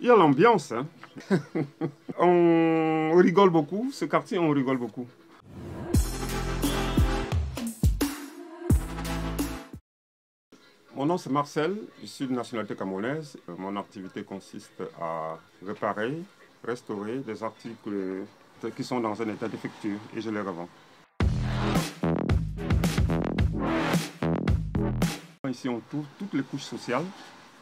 Il y a l'ambiance, hein. On rigole beaucoup, ce quartier, on rigole beaucoup. Mon nom c'est Marcel, je suis de nationalité camerounaise. Mon activité consiste à réparer, restaurer des articles qui sont dans un état défectueux et je les revends. Ici on trouve toutes les couches sociales,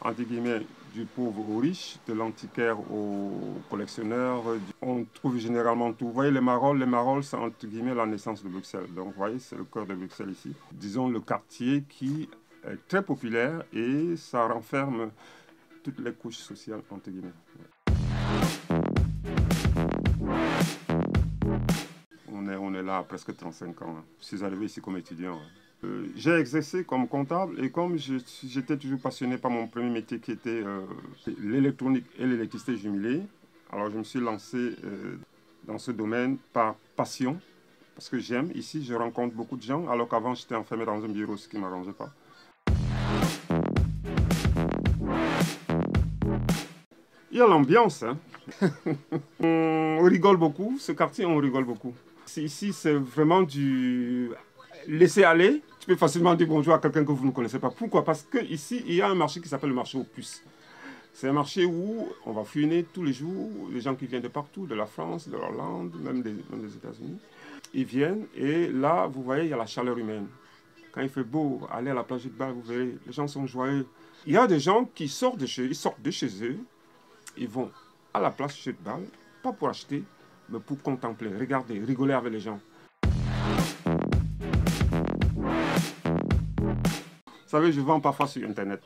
entre guillemets, du pauvre au riche, de l'antiquaire au collectionneur. On trouve généralement tout. Vous voyez les Marolles c'est entre guillemets la naissance de Bruxelles. Donc vous voyez, c'est le cœur de Bruxelles ici. Disons le quartier qui est très populaire et ça renferme toutes les couches sociales, entre guillemets. On est là à presque 35 ans. Je suis arrivé ici comme étudiant. J'ai exercé comme comptable et comme j'étais toujours passionné par mon premier métier qui était l'électronique et l'électricité jumelée, alors je me suis lancé dans ce domaine par passion, parce que j'aime. Ici, je rencontre beaucoup de gens, alors qu'avant, j'étais enfermé dans un bureau, ce qui ne m'arrangeait pas. Il y a l'ambiance, hein. On rigole beaucoup, ce quartier, on rigole beaucoup. Ici, c'est vraiment du laisser aller. Tu peux facilement dire bonjour à quelqu'un que vous ne connaissez pas. Pourquoi? Parce qu'ici, il y a un marché qui s'appelle le marché aux puces. C'est un marché où on va fouiner tous les jours les gens qui viennent de partout, de la France, de l'Hollande, même des États-Unis. Ils viennent et là, vous voyez, il y a la chaleur humaine. Quand il fait beau, allez à la plage de Bâle, vous verrez, les gens sont joyeux. Il y a des gens qui sortent de chez eux, ils vont à la place de Bâle, pas pour acheter, mais pour contempler, regarder, rigoler avec les gens. Vous savez, je vends parfois sur Internet.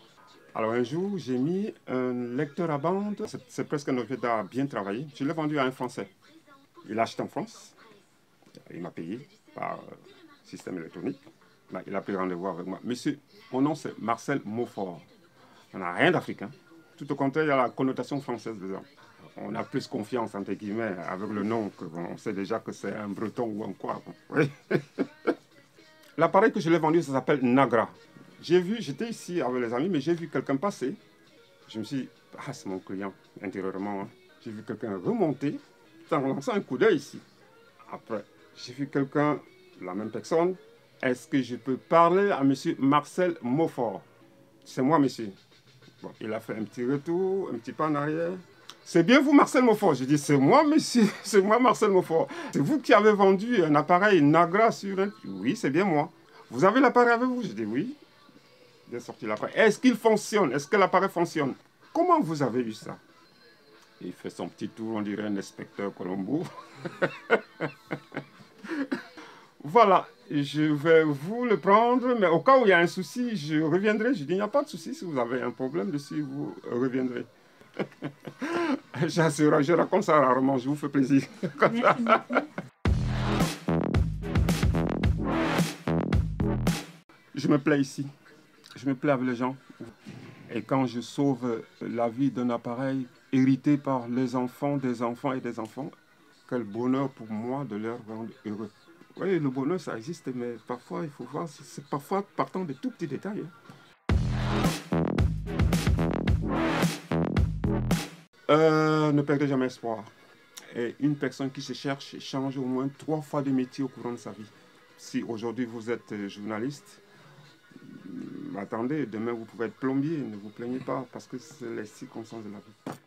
Alors un jour, j'ai mis un lecteur à bande. C'est presque un objet d'art bien travaillé. Je l'ai vendu à un Français. Il l'a acheté en France. Il m'a payé par système électronique. Ben, il a pris rendez-vous avec moi. Monsieur, mon nom c'est Marcel Maufort. On n'a rien d'africain. Tout au contraire, il y a la connotation française dedans. On a plus confiance, entre guillemets, avec le nom, on sait déjà que c'est un breton ou un quoi. Oui. L'appareil que je l'ai vendu, ça s'appelle Nagra. J'étais ici avec les amis, mais j'ai vu quelqu'un passer. Je me suis dit, ah, c'est mon client, intérieurement. Hein. J'ai vu quelqu'un remonter, en lançant un coup d'œil ici. Après, j'ai vu quelqu'un, la même personne. Est-ce que je peux parler à monsieur Marcel Maufort? C'est moi, monsieur. Bon, il a fait un petit retour, un petit pas en arrière. C'est bien vous, Marcel Maufort? J'ai dit, c'est moi, monsieur, c'est moi, Marcel Maufort. C'est vous qui avez vendu un appareil Nagra sur un... Oui, c'est bien moi. Vous avez l'appareil avec vous? J'ai dit, oui. J'ai sorti l'appareil. Est-ce qu'il fonctionne? Est-ce que l'appareil fonctionne? Comment vous avez eu ça? Il fait son petit tour, on dirait un inspecteur Colombo. Voilà, je vais vous le prendre, mais au cas où il y a un souci, je reviendrai. Je dis, il n'y a pas de souci, si vous avez un problème dessus, vous reviendrez. Je raconte ça rarement, je vous fais plaisir. Je me plais ici, je me plais avec les gens. Et quand je sauve la vie d'un appareil hérité par les enfants, des enfants et des enfants, quel bonheur pour moi de leur rendre heureux. Oui, le bonheur, ça existe, mais parfois, il faut voir, c'est parfois partant de tout petits détails. Ne perdez jamais espoir. Et une personne qui se cherche change au moins 3 fois de métier au courant de sa vie. Si aujourd'hui vous êtes journaliste, attendez, demain vous pouvez être plombier, ne vous plaignez pas parce que c'est les circonstances de la vie.